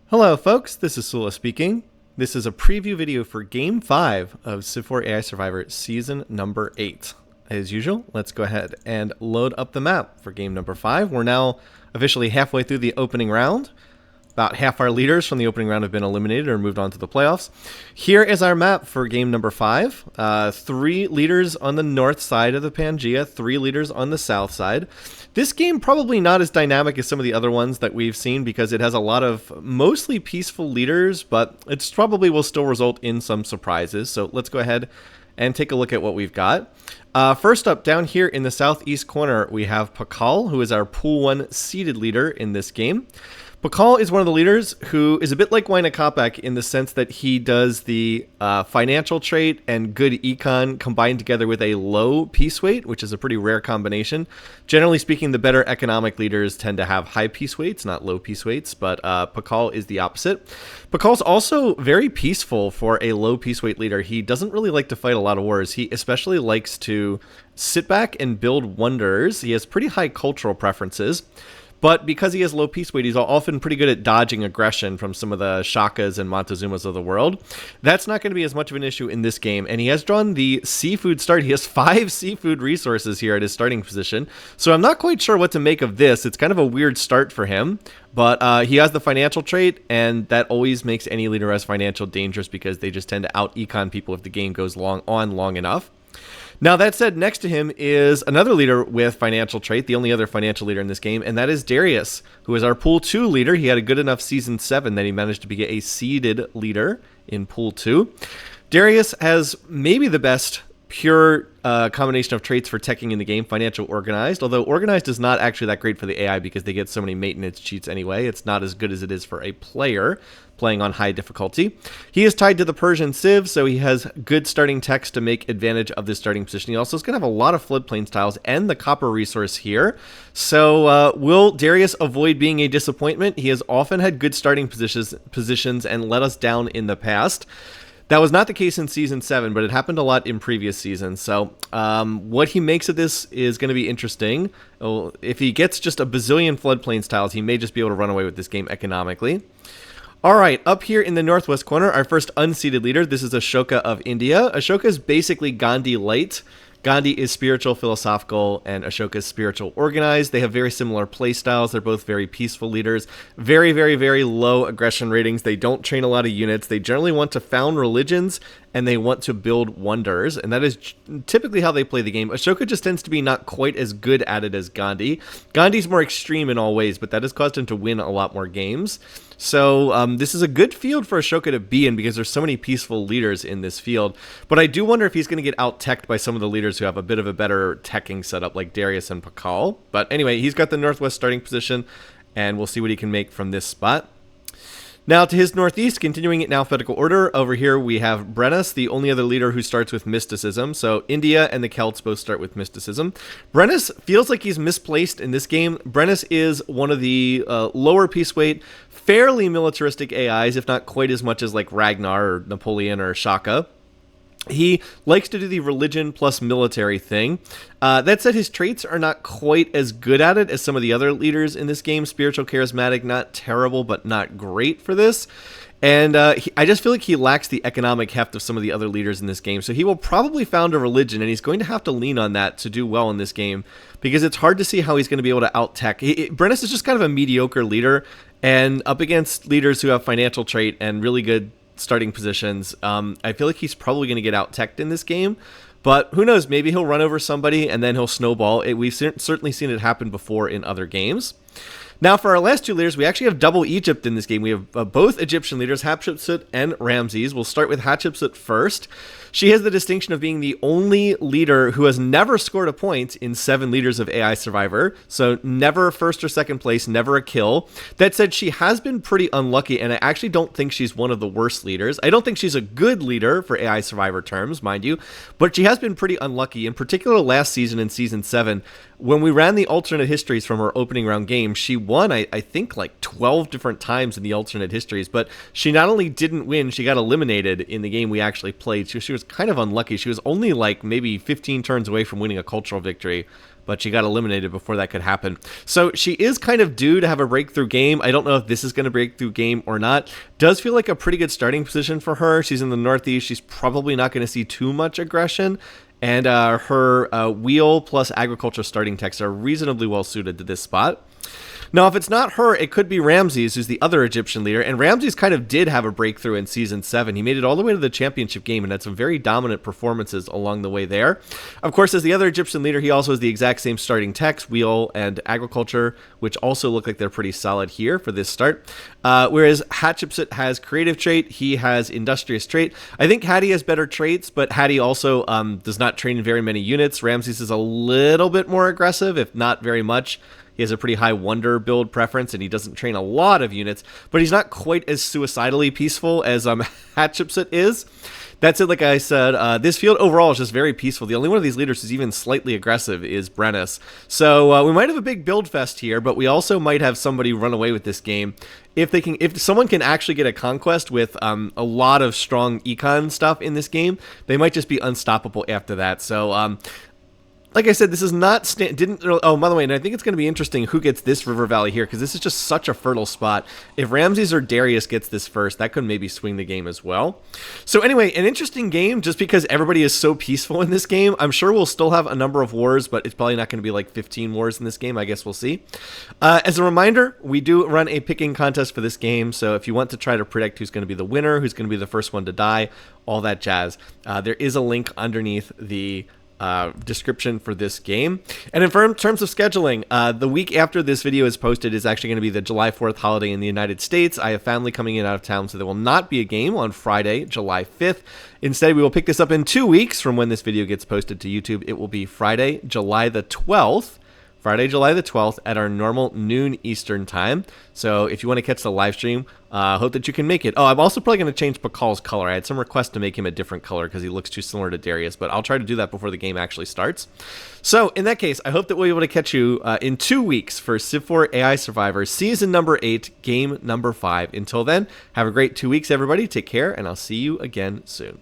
Hello folks, this is Sula speaking. This is a preview video for Game 5 of Civ4 AI Survivor Season number 8. As usual, let's go ahead and load up the map for Game number 5. We're now officially halfway through the opening round. About half our leaders from the opening round have been eliminated or moved on to the playoffs. Here is our map for game number 5. 3 leaders on the north side of the Pangea, 3 leaders on the south side. This game probably not as dynamic as some of the other ones that we've seen because it has a lot of mostly peaceful leaders, but it probably will still result in some surprises. So let's go ahead and take a look at what we've got. First up, down here in the southeast corner, we have Pall, who is our Pool 1 seeded leader in this game. Pall is one of the leaders who is a bit like Wynakopek in the sense that he does the financial trait and good econ combined together with a low peace weight, which is a pretty rare combination. Generally speaking, the better economic leaders tend to have high peace weights, not low peace weights, but Pall is the opposite. Pall's also very peaceful for a low peace weight leader. He doesn't really like to fight a lot of wars. He especially likes to sit back and build wonders. He has pretty high cultural preferences. But because he has low peace weight, he's often pretty good at dodging aggression from some of the Ashokas and Montezumas of the world. That's not going to be as much of an issue in this game. And he has drawn the seafood start. He has 5 seafood resources here at his starting position. So I'm not quite sure what to make of this. It's kind of a weird start for him. But he has the financial trait, and that always makes any leader as financial dangerous because they just tend to out-econ people if the game goes long enough. Now, that said, next to him is another leader with financial trait, the only other financial leader in this game, and that is Darius, who is our Pool 2 leader. He had a good enough Season 7 that he managed to be a seeded leader in Pool 2. Darius has maybe the best pure combination of traits for teching in the game, financial organized, although organized is not actually that great for the AI because they get so many maintenance cheats anyway. It's not as good as it is for a player playing on high difficulty. He is tied to the Persian Civ, so he has good starting techs to make advantage of this starting position. He also is going to have a lot of floodplains tiles and the copper resource here. So will Darius avoid being a disappointment? He has often had good starting positions and let us down in the past. That was not the case in Season 7, but it happened a lot in previous seasons. So what he makes of this is going to be interesting. If he gets just a bazillion floodplains tiles, he may just be able to run away with this game economically. All right, up here in the northwest corner, our first unseeded leader. This is Ashoka of India. Ashoka is basically Gandhi light. Gandhi is spiritual, philosophical, and Ashoka is spiritual, organized. They have very similar play styles. They're both very peaceful leaders. Very, very, very low aggression ratings. They don't train a lot of units. They generally want to found religions, and they want to build wonders. And that is typically how they play the game. Ashoka just tends to be not quite as good at it as Gandhi. Gandhi's more extreme in all ways, but that has caused him to win a lot more games. So this is a good field for Ashoka to be in because there's so many peaceful leaders in this field. But I do wonder if he's going to get out-teched by some of the leaders who have a bit of a better teching setup like Darius and Pall. But anyway, he's got the northwest starting position, and we'll see what he can make from this spot. Now to his northeast, continuing in alphabetical order, over here we have Brenis, the only other leader who starts with mysticism. So India and the Celts both start with mysticism. Brenis feels like he's misplaced in this game. Brenis is one of the lower peace weight, fairly militaristic AIs, if not quite as much as like Ragnar or Napoleon or Shaka. He likes to do the religion plus military thing. That said, his traits are not quite as good at it as some of the other leaders in this game. Spiritual, charismatic, not terrible, but not great for this. And I just feel like he lacks the economic heft of some of the other leaders in this game. So he will probably found a religion, and he's going to have to lean on that to do well in this game because it's hard to see how he's going to be able to out-tech. Brenis is just kind of a mediocre leader, and up against leaders who have financial trait and really good starting positions, I feel like he's probably going to get out-teched in this game, but who knows, maybe he'll run over somebody and then he'll snowball. We've certainly seen it happen before in other games. Now for our last 2 leaders, we actually have double Egypt in this game. We have both Egyptian leaders, Hatut and Ramsey. We'll start with Hatut first. She has the distinction of being the only leader who has never scored a point in 7 leaders of AI Survivor. So never first or second place, never a kill. That said, she has been pretty unlucky, and I actually don't think she's one of the worst leaders. I don't think she's a good leader for AI Survivor terms, mind you, but she has been pretty unlucky. In particular, last season in Season 7, when we ran the alternate histories from her opening round game, she won, I think, like 12 different times in the alternate histories, but she not only didn't win, she got eliminated in the game we actually played. She was kind of unlucky. She was only like maybe 15 turns away from winning a cultural victory, but she got eliminated before that could happen. So she is kind of due to have a breakthrough game. I don't know if this is going to break through game or not. Does feel like a pretty good starting position for her. She's in the Northeast. She's probably not going to see too much aggression. And her wheel plus agriculture starting techs are reasonably well suited to this spot. Now, if it's not her, it could be Ramsey, who's the other Egyptian leader. And Ramsey kind of did have a breakthrough in Season 7. He made it all the way to the championship game and had some very dominant performances along the way there. Of course, as the other Egyptian leader, he also has the exact same starting techs, wheel and agriculture, which also look like they're pretty solid here for this start. Whereas Hatshepsut has creative trait, he has industrious trait. I think Hattie has better traits, but Hattie also does not train in very many units. Ramses is a little bit more aggressive, if not very much. He has a pretty high wonder build preference, and he doesn't train a lot of units, but he's not quite as suicidally peaceful as Hatshepsut is. That's it, like I said, this field overall is just very peaceful. The only one of these leaders who's even slightly aggressive is Brenis. So we might have a big build fest here, but we also might have somebody run away with this game. If someone can actually get a conquest with a lot of strong econ stuff in this game, they might just be unstoppable after that. So like I said, this is not oh, by the way, and I think it's going to be interesting who gets this river valley here, because this is just such a fertile spot. If Ramses or Darius gets this first, that could maybe swing the game as well. So anyway, an interesting game just because everybody is so peaceful in this game. I'm sure we'll still have a number of wars, but it's probably not going to be like 15 wars in this game. I guess we'll see. As a reminder, we do run a picking contest for this game, so if you want to try to predict who's going to be the winner, who's going to be the first one to die, all that jazz, there is a link underneath the description for this game. And in terms of scheduling, the week after this video is posted is actually going to be the July 4th holiday in the United States. I have family coming in out of town, so there will not be a game on Friday, July 5th. Instead, we will pick this up in 2 weeks from when this video gets posted to YouTube. It will be Friday, July the 12th. Friday, July the 12th at our normal noon Eastern time. So if you want to catch the live stream, hope that you can make it. Oh, I'm also probably going to change Pall's color. I had some requests to make him a different color because he looks too similar to Darius, but I'll try to do that before the game actually starts. So in that case, I hope that we'll be able to catch you in 2 weeks for Civ4 AI Survivor Season number 8, Game number 5. Until then, have a great 2 weeks, everybody. Take care, and I'll see you again soon.